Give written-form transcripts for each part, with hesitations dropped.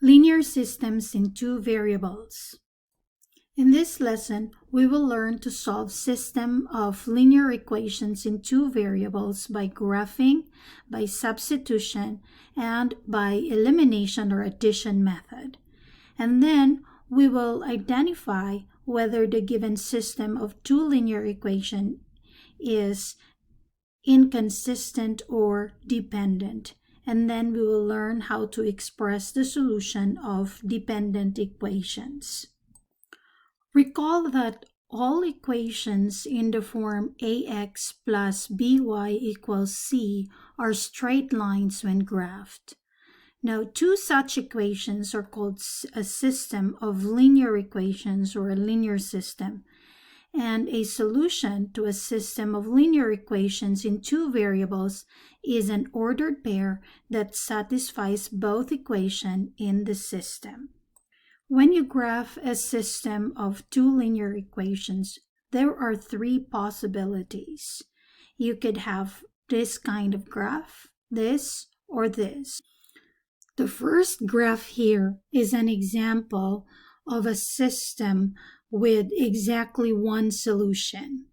Linear systems in two variables. In this lesson, we will learn to solve system of linear equations in two variables by graphing, by substitution, and by elimination or addition method. And then we will identify whether the given system of two linear equations is inconsistent or dependent. And then we will learn how to express the solution of dependent equations. Recall that all equations in the form ax plus by equals c are straight lines when graphed. Now, two such equations are called a system of linear equations or a linear system, and a solution to a system of linear equations in two variables is an ordered pair that satisfies both equations in the system. When you graph a system of two linear equations, there are three possibilities. You could have this kind of graph, this, or this. The first graph here is an example of a system with exactly one solution.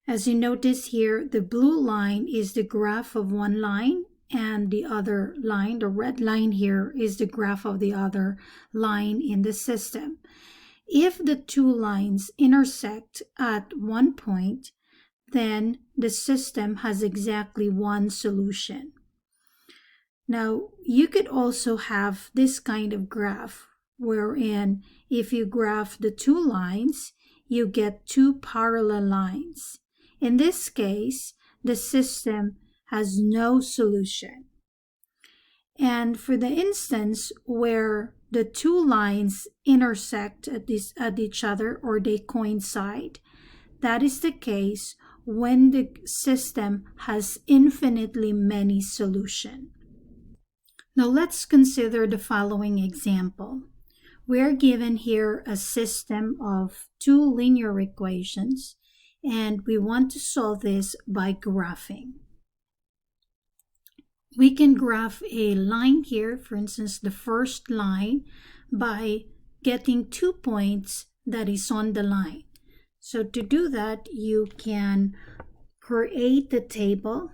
As you notice here, the blue line is the graph of one line, and the other line, the red line here, is the graph of the other line in the system. If the two lines intersect at one point, then the system has exactly one solution. Now, you could also have this kind of graph, wherein if you graph the two lines, you get two parallel lines. In this case, the system has no solution. And for the instance where the two lines intersect at each other, or they coincide, that is the case when the system has infinitely many solutions. Now let's consider the following example. We're given here a system of two linear equations, and we want to solve this by graphing. We can graph a line here, for instance, the first line, by getting 2 points that is on the line. So to do that, you can create the table.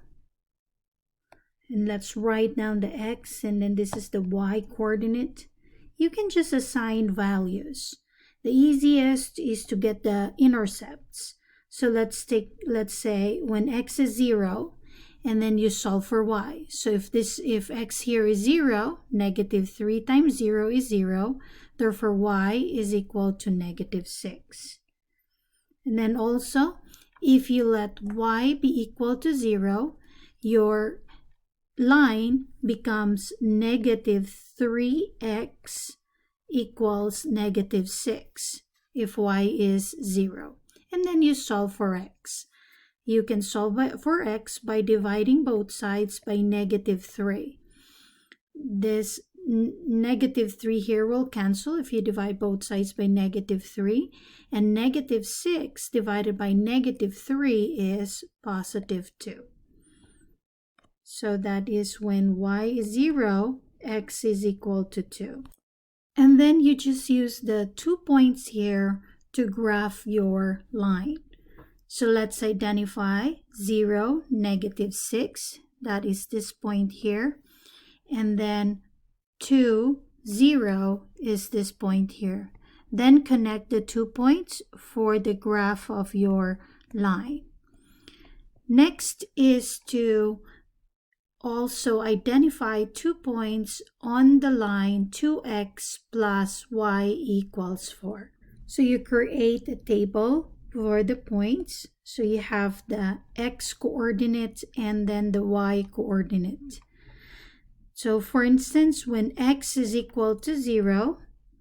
And let's write down the x, and then this is the y coordinate. You can just assign values. The easiest is to get the intercepts. So let's say when x is 0, and then you solve for y. So if x here is 0, negative 3 times 0 is 0. Therefore, y is equal to negative 6. And then also, if you let y be equal to 0, your line becomes negative 3x equals negative 6 if y is 0. And then you solve for x. You can solve for x by dividing both sides by negative 3. This negative 3 here will cancel if you divide both sides by negative 3. And negative 6 divided by negative 3 is positive 2. So that is when y is 0, x is equal to 2. And then you just use the 2 points here to graph your line. So let's identify 0, negative 6. That is this point here. And then 2, 0 is this point here. Then connect the 2 points for the graph of your line. Next is to also identify 2 points on the line 2x plus y equals 4. So you create a table for the points. So you have the x coordinate and then the y coordinate. So for instance, when x is equal to 0,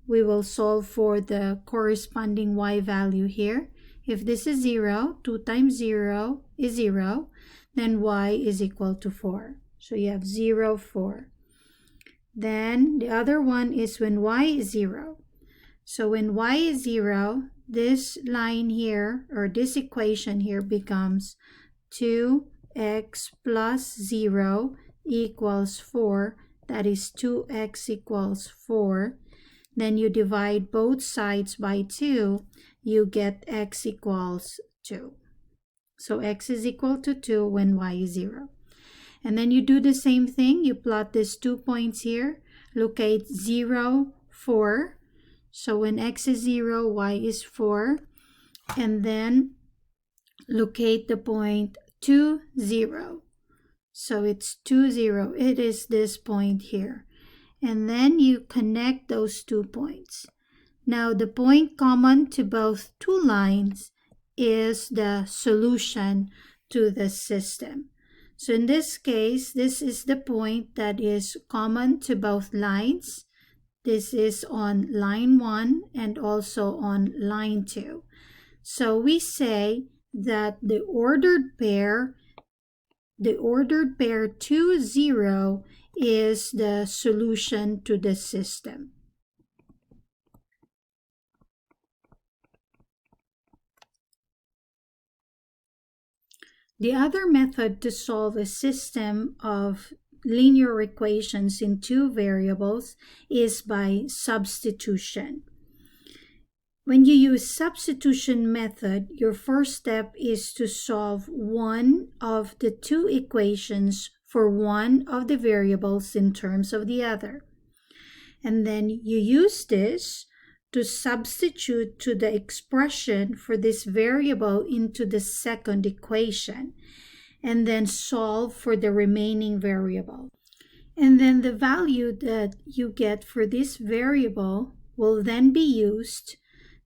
we will solve for the corresponding y value here. If this is 0, 2 times 0 is 0, then y is equal to 4. So you have 0, 4. Then the other one is when y is 0. So when y is 0, this line here, or this equation here, becomes 2x plus 0 equals 4. that is 2x equals 4. Then you divide both sides by 2, you get x equals 2. So x is equal to 2 when y is 0. And then you do the same thing. You plot these 2 points here. Locate 0, 4. So when x is 0, y is 4. And then locate the point 2, 0. So it's 2, 0. It is this point here. And then you connect those 2 points. Now the point common to both 2 lines is the solution to the system. So in this case, this is the point that is common to both lines. This is on line 1 and also on line 2. So we say that the ordered pair 2, 0 is the solution to the system. The other method to solve a system of linear equations in 2 variables is by substitution. When you use substitution method, your first step is to solve one of the 2 equations for one of the variables in terms of the other. And then you use this to substitute to the expression for this variable into the second equation, and then solve for the remaining variable. And then the value that you get for this variable will then be used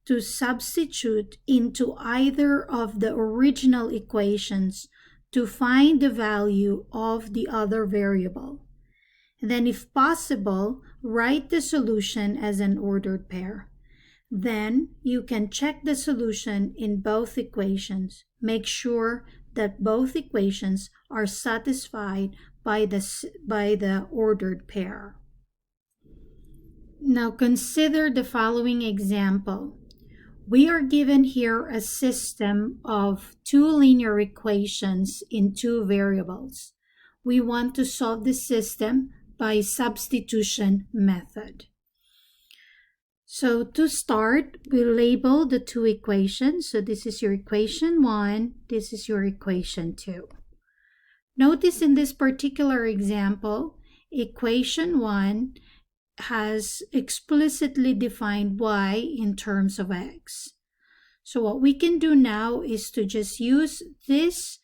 to substitute into either of the original equations to find the value of the other variable. And then if possible, write the solution as an ordered pair. Then you can check the solution in both equations. Make sure that both equations are satisfied by the ordered pair. Now consider the following example. We are given here a system of 2 linear equations in 2 variables. We want to solve the system by substitution method. So to start, we label the 2 equations. So this is your equation 1, this is your equation 2. Notice in this particular example, equation 1 has explicitly defined y in terms of x. So what we can do now is to just use this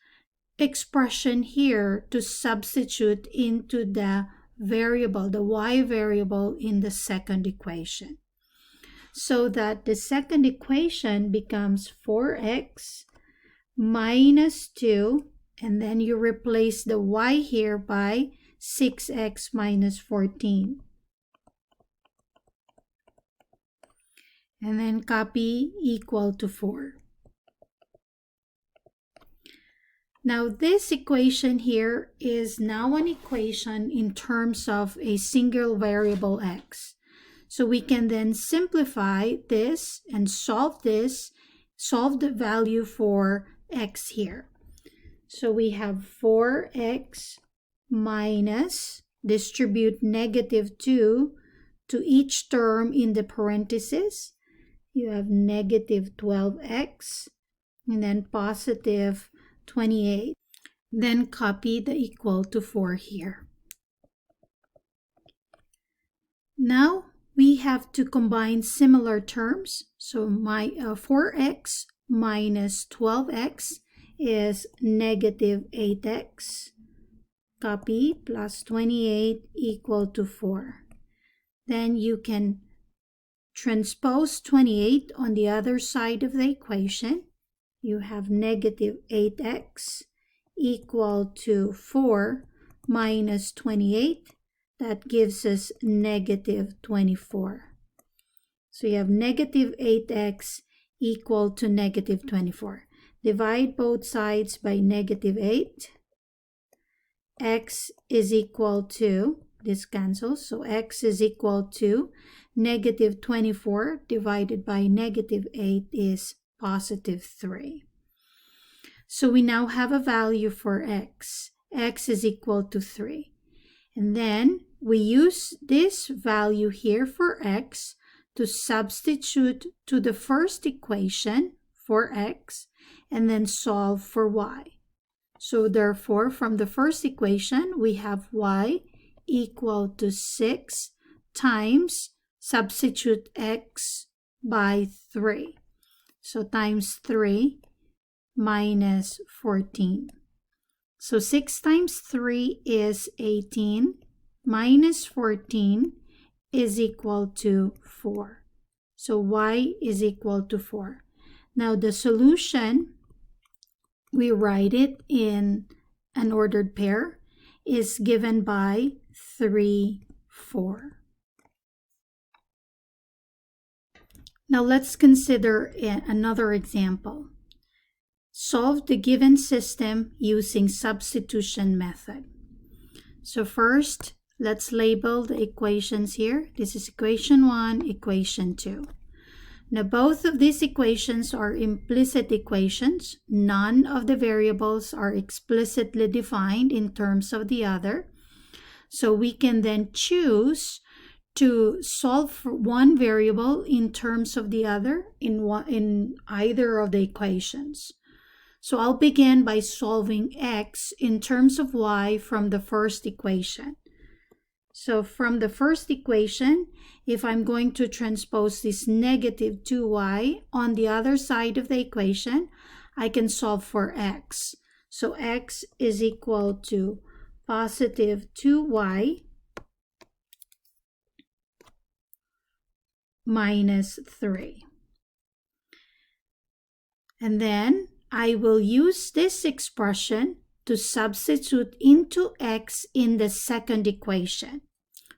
expression here to substitute into the variable, the y variable in the second equation. So that the second equation becomes 4x minus 2, and then you replace the y here by 6x minus 14. And then copy equal to 4. Now this equation here is now an equation in terms of a single variable x. So we can then simplify this and solve the value for x here. So we have 4x minus, distribute negative 2 to each term in the parentheses. You have negative 12x and then positive 28. Then copy the equal to 4 here. Now we have to combine similar terms. So my 4x minus 12x is negative 8x. Copy plus 28 equal to 4. Then you can transpose 28 on the other side of the equation. You have negative 8x equal to 4 minus 28. That gives us negative 24. So you have negative 8x equal to negative 24. Divide both sides by negative 8. X is equal to, this cancels, so x is equal to negative 24 divided by negative 8 is positive 3. So we now have a value for x. X is equal to 3. And then we use this value here for x to substitute to the first equation for x and then solve for y. So therefore, from the first equation, we have y equal to 6 times substitute x by 3. So times 3 minus 14. So 6 times 3 is 18 minus 14 is equal to 4. So y is equal to 4. Now the solution, we write it in an ordered pair, is given by 3, 4. Now let's consider another example. Solve the given system using substitution method. So first, let's label the equations here. This is equation 1, equation 2. Now both of these equations are implicit equations. None of the variables are explicitly defined in terms of the other. So we can then choose to solve for one variable in terms of the other in either of the equations. So I'll begin by solving x in terms of y from the first equation. So from the first equation, if I'm going to transpose this negative 2y on the other side of the equation, I can solve for x. So x is equal to positive 2y minus 3. And then I will use this expression to substitute into x in the second equation.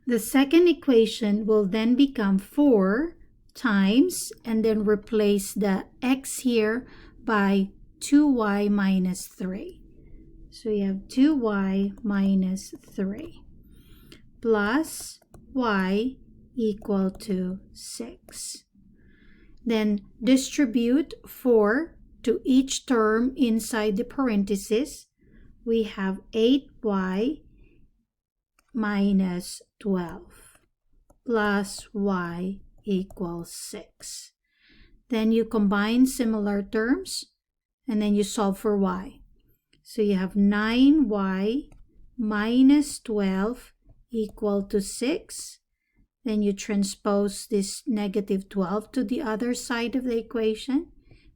The second equation will then become 4 times, and then replace the x here by 2y minus 3. So you have 2y minus 3 plus y equal to 6. Then distribute 4 to each term inside the parenthesis. We have 8y minus 12 plus y equals 6. Then you combine similar terms and then you solve for y. So you have 9y minus 12 equal to 6. Then you transpose this negative 12 to the other side of the equation.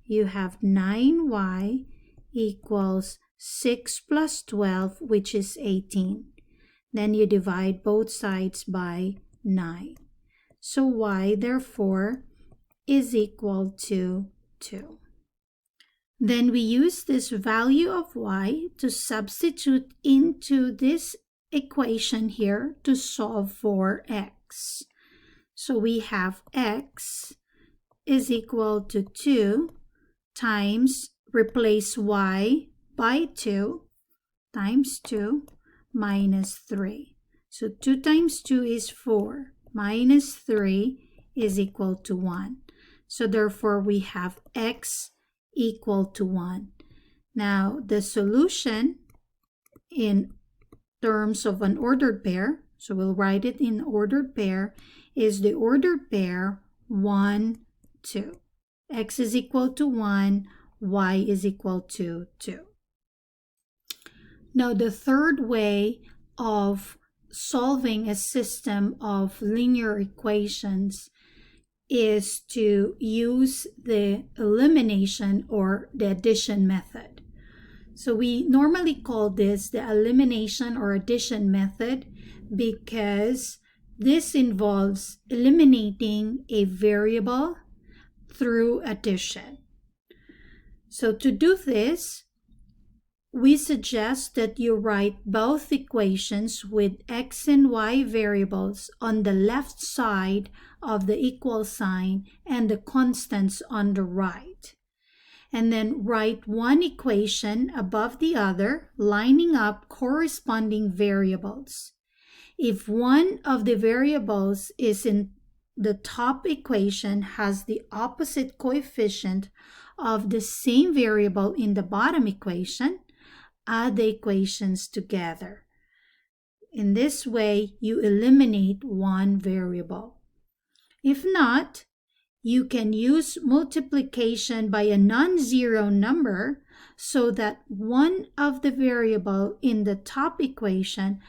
You have 9y equals 6 plus 12, which is 18. Then you divide both sides by 9. So y, therefore, is equal to 2. Then we use this value of y to substitute into this equation here to solve for x. So we have x is equal to 2 times, replace y by 2 times 2 minus 3. So 2 times 2 is 4 minus 3 is equal to 1. So therefore we have x equal to 1. Now the solution in terms of an ordered pair, so we'll write it in ordered pair, is the ordered pair 1, 2. X is equal to 1, y is equal to 2. Now the third way of solving a system of linear equations is to use the elimination or the addition method. So we normally call this the elimination or addition method because this involves eliminating a variable through addition. So to do this, we suggest that you write both equations with x and y variables on the left side of the equal sign and the constants on the right. And then write one equation above the other, lining up corresponding variables. If one of the variables is in the top equation has the opposite coefficient of the same variable in the bottom equation, add the equations together. In this way, you eliminate one variable. If not, you can use multiplication by a non-zero number so that one of the variable in the top equation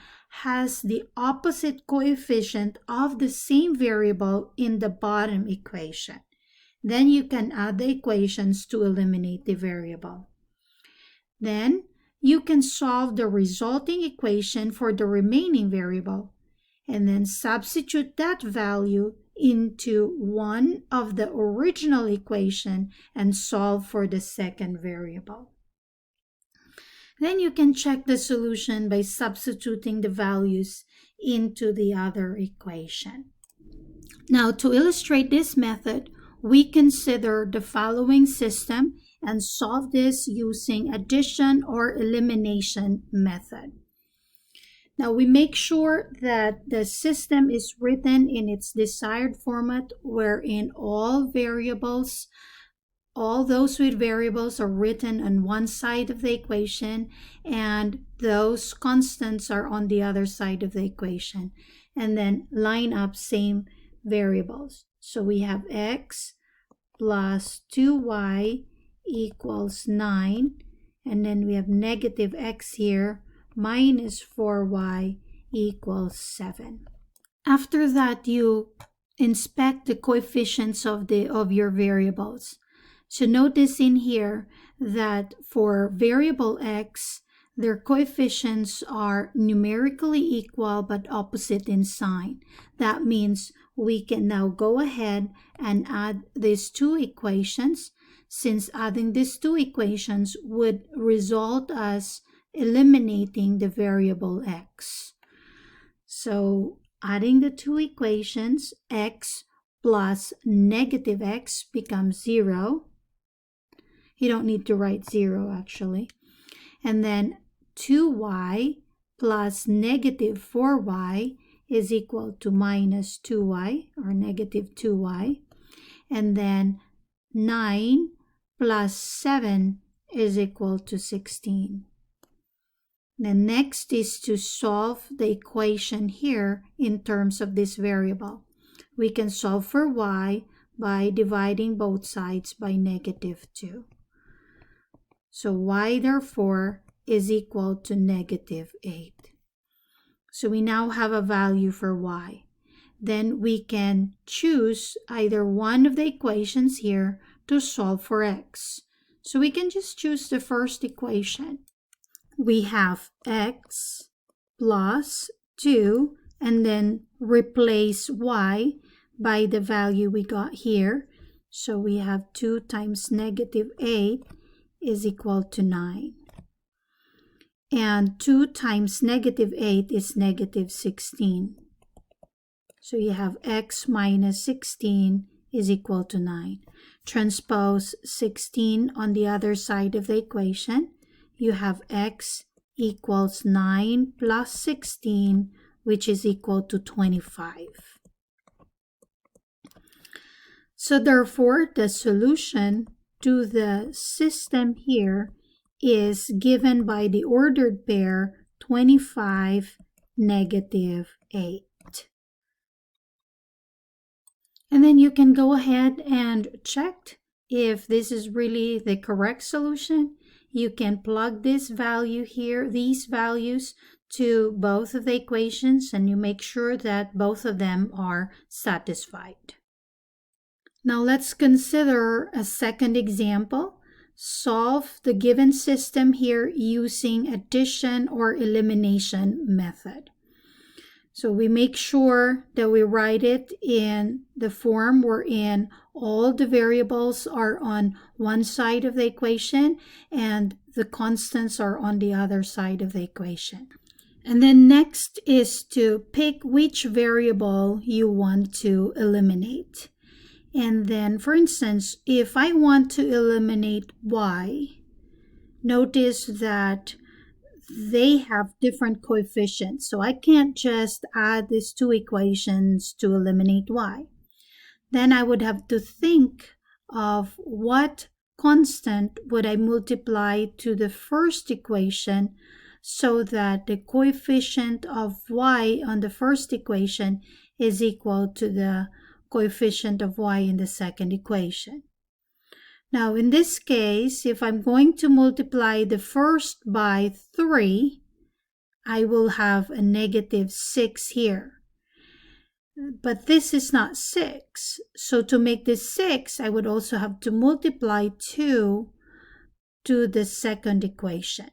has the opposite coefficient of the same variable in the bottom equation. Then you can add the equations to eliminate the variable. Then you can solve the resulting equation for the remaining variable and then substitute that value into one of the original equation and solve for the second variable. Then you can check the solution by substituting the values into the other equation. Now, to illustrate this method, we consider the following system and solve this using addition or elimination method. Now, we make sure that the system is written in its desired format, wherein all those with variables are written on one side of the equation and those constants are on the other side of the equation, and then line up same variables. So we have x plus 2y equals 9, and then we have negative x here minus 4y equals 7. After that, you inspect the coefficients of your variables. So notice in here that for variable x, their coefficients are numerically equal but opposite in sign. That means we can now go ahead and add these two equations, since adding these two equations would result as eliminating the variable x. So adding the two equations, x plus negative x becomes 0. You don't need to write 0 actually. And then 2y plus negative 4y is equal to minus 2y or negative 2y. And then 9 plus 7 is equal to 16. The next is to solve the equation here in terms of this variable. We can solve for y by dividing both sides by negative 2. So y therefore is equal to negative 8. So we now have a value for y. Then we can choose either one of the equations here to solve for x. So we can just choose the first equation. We have x plus 2 and then replace y by the value we got here. So we have 2 times negative 8 is equal to 9. And 2 times negative 8 is negative 16. So you have x minus 16 is equal to 9. Transpose 16 on the other side of the equation. You have x equals 9 plus 16, which is equal to 25. So therefore, the solution to the system here is given by the ordered pair 25, negative 8. And then you can go ahead and check if this is really the correct solution. You can plug this value here, these values, to both of the equations, and you make sure that both of them are satisfied. Now let's consider a second example. Solve the given system here using addition or elimination method. So we make sure that we write it in the form wherein all the variables are on one side of the equation and the constants are on the other side of the equation. And then next is to pick which variable you want to eliminate. And then, for instance, if I want to eliminate y, notice that they have different coefficients. So I can't just add these two equations to eliminate y. Then I would have to think of what constant would I multiply to the first equation so that the coefficient of y on the first equation is equal to the coefficient of y in the second equation. Now, in this case, if I'm going to multiply the first by 3, I will have a negative 6 here. But this is not 6. So to make this 6, I would also have to multiply 2 to the second equation.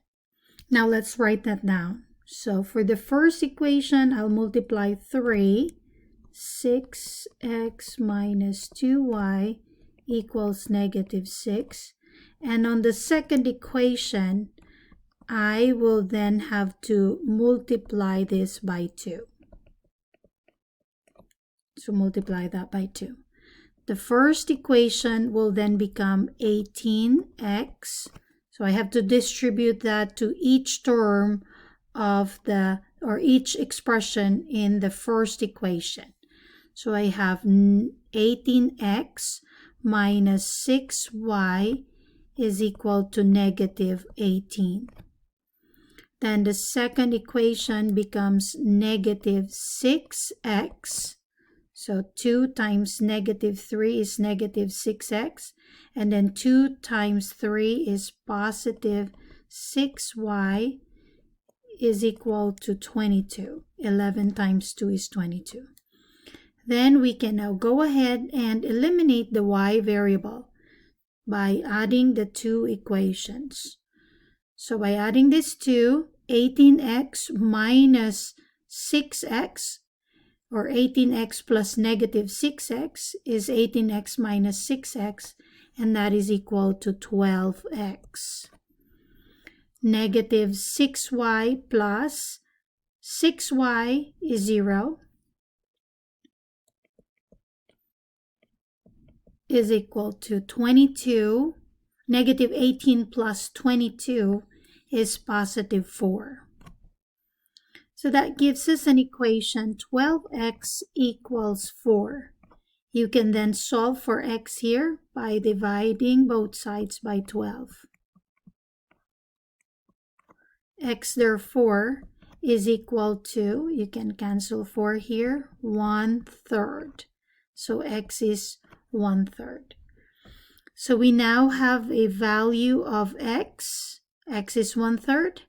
Now let's write that down. So for the first equation, I'll multiply 3. 6x minus 2y equals negative 6. And on the second equation, I will then have to multiply this by 2. So multiply that by 2. The first equation will then become 18x. So I have to distribute that to each term of each expression in the first equation. So I have 18x minus 6y is equal to negative 18. Then the second equation becomes negative 6x. So 2 times negative 3 is negative 6x. And then 2 times 3 is positive 6y is equal to 22. 11 times 2 is 22. Then we can now go ahead and eliminate the y variable by adding the two equations. So by adding these two, 18x minus 6x, or 18x plus negative 6x is 18x minus 6x, and that is equal to 12x. Negative 6y plus 6y is 0 is equal to 22. Negative 18 plus 22 is positive 4. So that gives us an equation 12x equals 4. You can then solve for x here by dividing both sides by 12. X therefore is equal to, you can cancel 4 here, 1/3. So x is 1/3. So we now have a value of x. X is 1/3.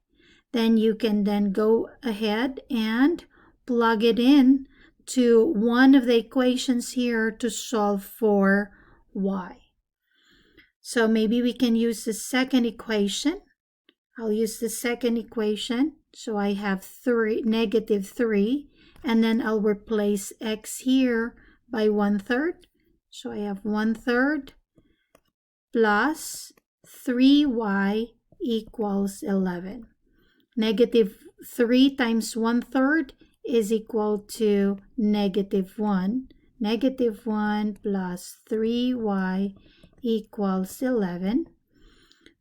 Then you can then go ahead and plug it in to one of the equations here to solve for y. So maybe we can use the second equation. I'll use the second equation. So I have negative 3, and then I'll replace x here by 1/3. So I have 1/3 plus 3y equals 11. Negative 3 times 1/3 is equal to negative 1. Negative 1 plus 3y equals 11.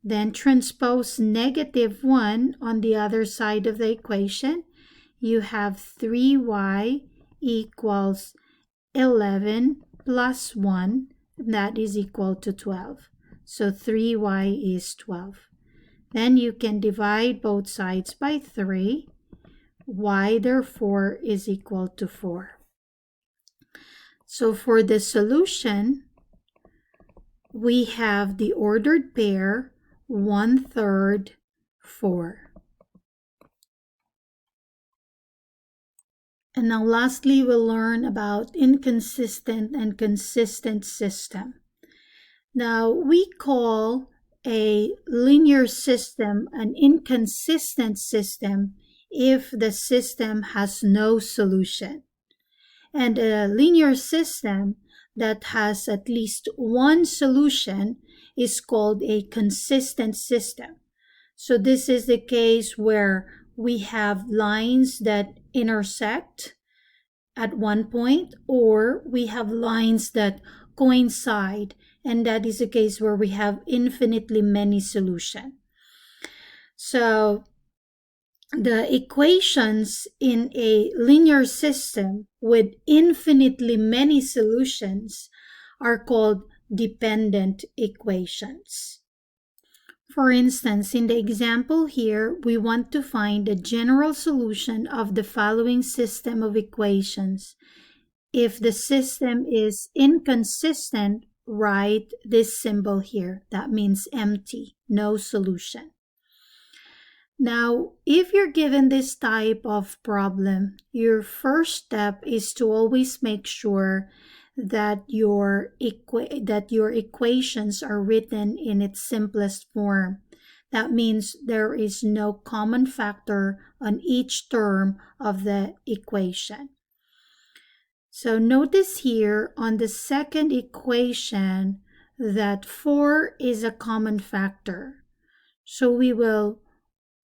Then transpose negative 1 on the other side of the equation. You have 3y equals 11 plus 1. That is equal to 12. So 3y is 12. Then you can divide both sides by 3. Y therefore is equal to 4. So for the solution, we have the ordered pair 1/3, 4. And now lastly, we'll learn about inconsistent and consistent system. Now we call a linear system an inconsistent system if the system has no solution. And a linear system that has at least one solution is called a consistent system. So this is the case where we have lines that intersect at one point, or we have lines that coincide, and that is a case where we have infinitely many solutions. So the equations in a linear system with infinitely many solutions are called dependent equations. For instance, in the example here, we want to find the general solution of the following system of equations. If the system is inconsistent, write this symbol here. That means empty, no solution. Now, if you're given this type of problem, your first step is to always make sure that your equations are written in its simplest form. That means there is no common factor on each term of the equation. So notice here on the second equation that 4 is a common factor. So we will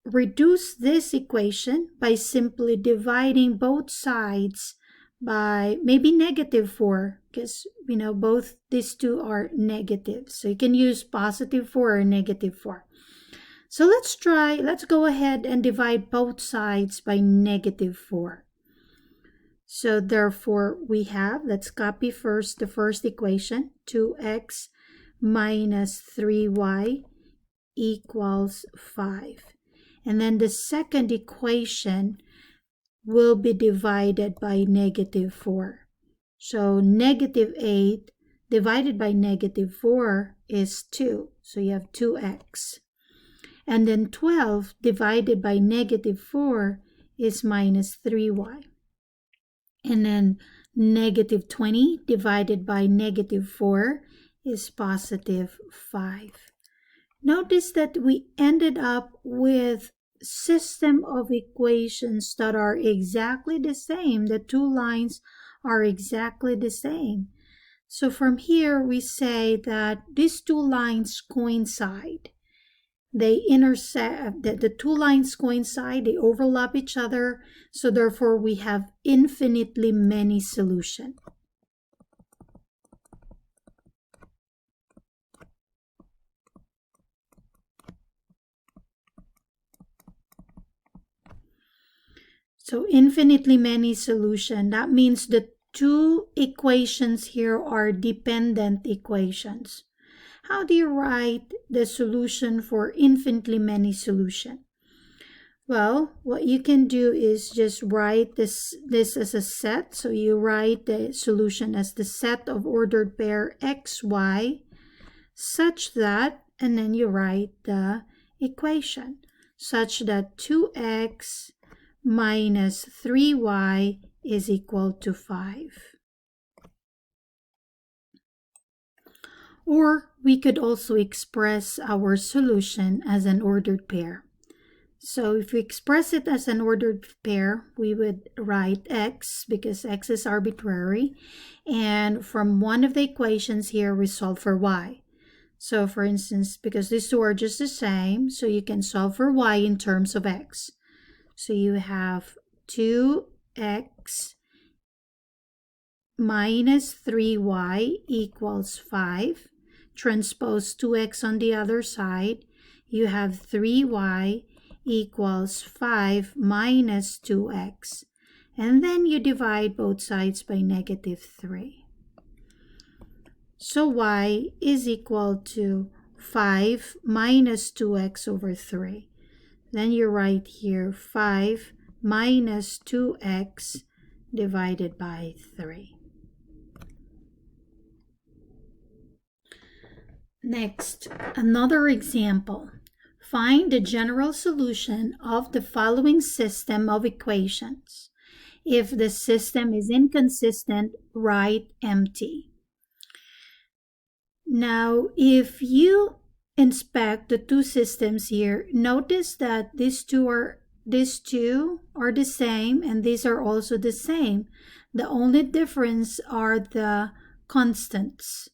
reduce this equation by simply dividing both sides by maybe -4, because both these two are negative. So you can use +4 or -4. So let's go ahead and divide both sides by -4. So therefore we have, let's copy first the first equation, 2x minus 3y equals 5. And then the second equation will be divided by -4. So -8 divided by -4 is 2. So you have 2x. And then 12 divided by -4 is -3y. And then -20 divided by -4 is +5. Notice that we ended up with system of equations that are exactly the same. The two lines are exactly the same. So from here we say that these two lines coincide. They intersect, the two lines coincide, they overlap each other, so therefore we have infinitely many solutions. So infinitely many solutions, that means the two equations here are dependent equations. How do you write the solution for infinitely many solutions? Well, what you can do is just write this as a set. So you write the solution as the set of ordered pair x, y, such that, and then you write the equation, such that 2x minus 3y is equal to 5. Or we could also express our solution as an ordered pair. So if we express it as an ordered pair, we would write x, because x is arbitrary, and from one of the equations here we solve for y. So for instance, because these two are just the same, so you can solve for y in terms of x. So you have 2x minus 3y equals 5. Transpose 2x on the other side. You have 3y equals 5 minus 2x. And then you divide both sides by -3. So y is equal to 5 minus 2x over 3. Then you write here 5 minus 2x divided by 3. Next, another example. Find the general solution of the following system of equations. If the system is inconsistent, write empty. Now, if you inspect the two systems here, notice that these two are the same, and these are also the same. The only difference are the constants.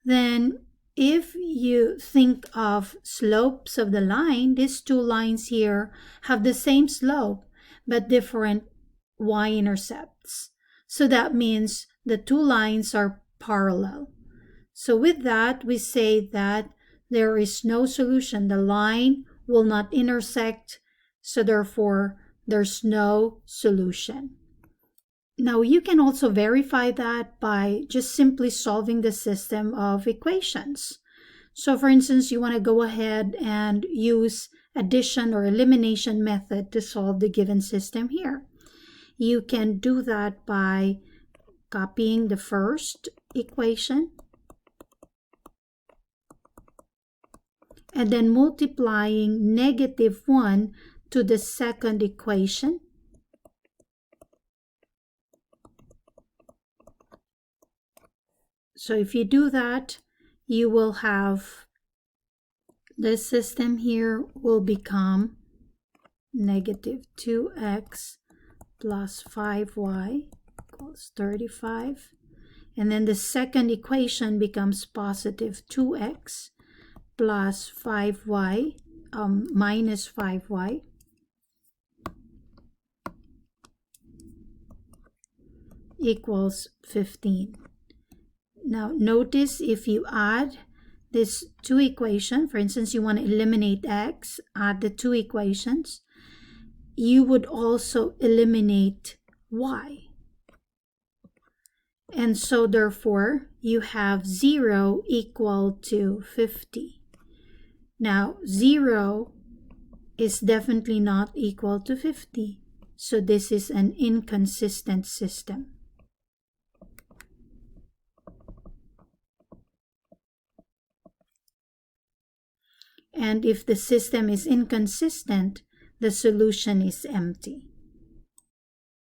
Then if you think of slopes of the line, these two lines here have the same slope but different y-intercepts. So that means the two lines are parallel. So with that, we say that there is no solution. The line will not intersect, so therefore there's no solution. Now you can also verify that by just simply solving the system of equations. So for instance, you want to go ahead and use addition or elimination method to solve the given system here. You can do that by copying the first equation and then multiplying -1 to the second equation. So if you do that, you will have this system here will become -2x plus 5y equals 35. And then the second equation becomes +2x plus 5y minus 5y equals 15. Now notice if you add this two equation, for instance, you want to eliminate x, add the two equations, you would also eliminate y. And so therefore, you have 0 equal to 50. Now 0 is definitely not equal to 50. So this is an inconsistent system. And if the system is inconsistent, the solution is empty.